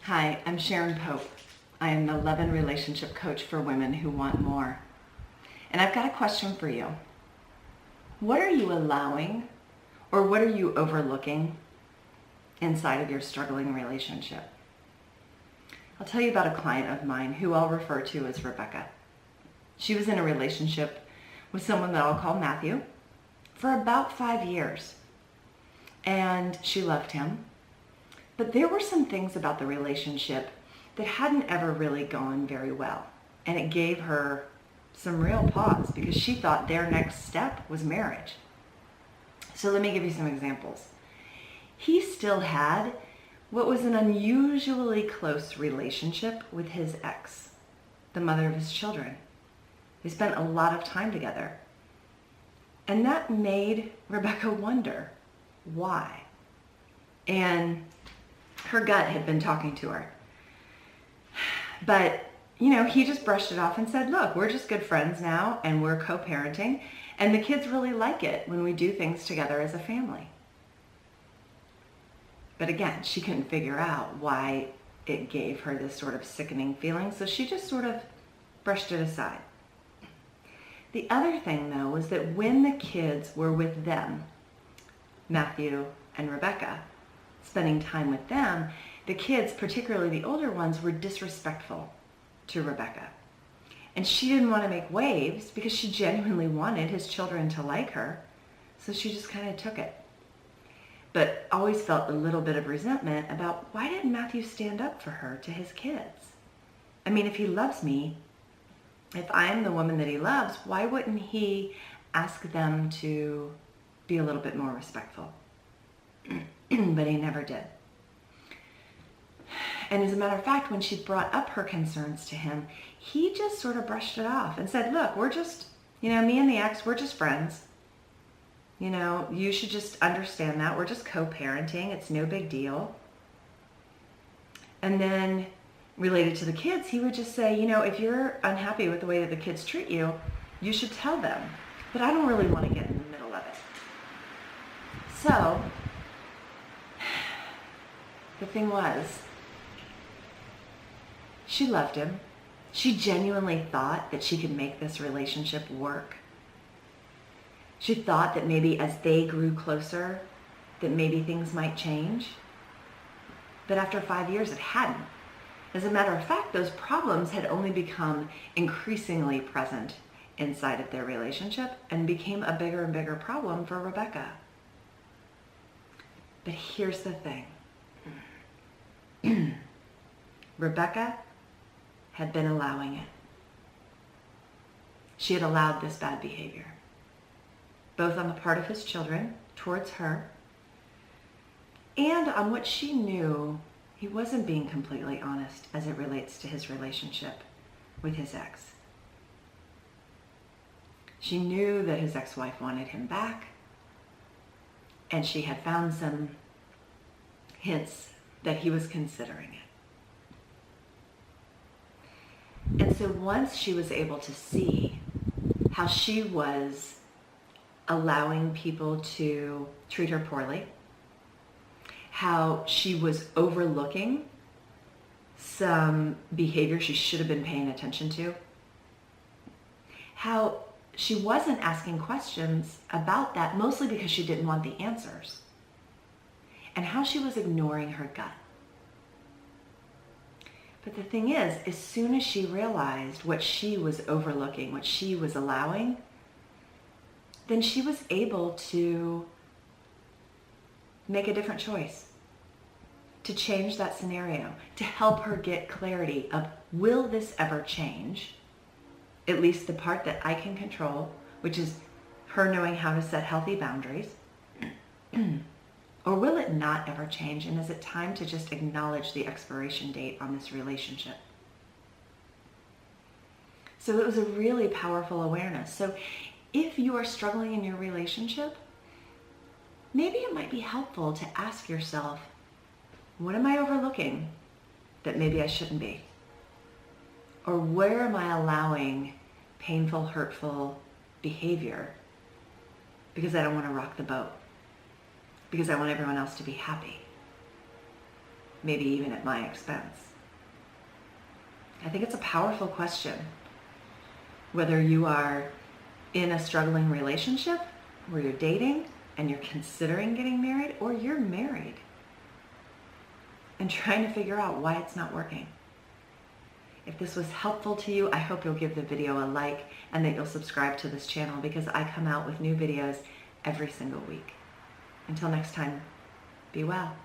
Hi, I'm Sharon Pope. I am the love and relationship coach for women who want more. And I've got a question for you. What are you allowing or what are you overlooking inside of your struggling relationship? I'll tell you about a client of mine who I'll refer to as Rebecca. She was in a relationship with someone that I'll call Matthew for about 5 years. And she loved him. But there were some things about the relationship that hadn't ever really gone very well. And it gave her some real pause because she thought their next step was marriage. So let me give you some examples. He still had what was an unusually close relationship with his ex, the mother of his children. They spent a lot of time together. And that made Rebecca wonder why. And her gut had been talking to her. But, he just brushed it off and said, look, we're just good friends now and we're co-parenting and the kids really like it when we do things together as a family. But again, she couldn't figure out why it gave her this sort of sickening feeling, so she just sort of brushed it aside. The other thing, though, was that when the kids were with them, Matthew and Rebecca, spending time with them, the kids, particularly the older ones, were disrespectful to Rebecca. And she didn't want to make waves because she genuinely wanted his children to like her, so she just kind of took it. But always felt a little bit of resentment about why didn't Matthew stand up for her to his kids? I mean, if he loves me, if I am the woman that he loves, why wouldn't he ask them to be a little bit more respectful? But he never did. And as a matter of fact, when she brought up her concerns to him, he just sort of brushed it off and said, look, we're just, me and the ex, we're just friends. You should just understand that. We're just co-parenting. It's no big deal. And then related to the kids, he would just say, if you're unhappy with the way that the kids treat you, you should tell them. But I don't really want to get in the middle of it. So the thing was, she loved him. She genuinely thought that she could make this relationship work. She thought that maybe as they grew closer, that maybe things might change. But after 5 years, it hadn't. As a matter of fact, those problems had only become increasingly present inside of their relationship and became a bigger and bigger problem for Rebecca. But here's the thing. Rebecca had been allowing it. She had allowed this bad behavior, both on the part of his children towards her and on what she knew he wasn't being completely honest as it relates to his relationship with his ex. She knew that his ex-wife wanted him back, and she had found some hints that he was considering it. And so once she was able to see how she was allowing people to treat her poorly, how she was overlooking some behavior she should have been paying attention to, how she wasn't asking questions about that, mostly because she didn't want the answers, and how she was ignoring her gut. But the thing is, as soon as she realized what she was overlooking, what she was allowing, then she was able to make a different choice, to change that scenario, to help her get clarity of, will this ever change? At least the part that I can control, which is her knowing how to set healthy boundaries. Or will it not ever change? And is it time to just acknowledge the expiration date on this relationship? So it was a really powerful awareness. So if you are struggling in your relationship, maybe it might be helpful to ask yourself, what am I overlooking that maybe I shouldn't be? Or where am I allowing painful, hurtful behavior because I don't want to rock the boat, because I want everyone else to be happy? maybe even at my expense? I think it's a powerful question. Whether you are in a struggling relationship where you're dating and you're considering getting married, or you're married and trying to figure out why it's not working. If this was helpful to you, I hope you'll give the video a like and that you'll subscribe to this channel, because I come out with new videos every single week. Until next time, be well.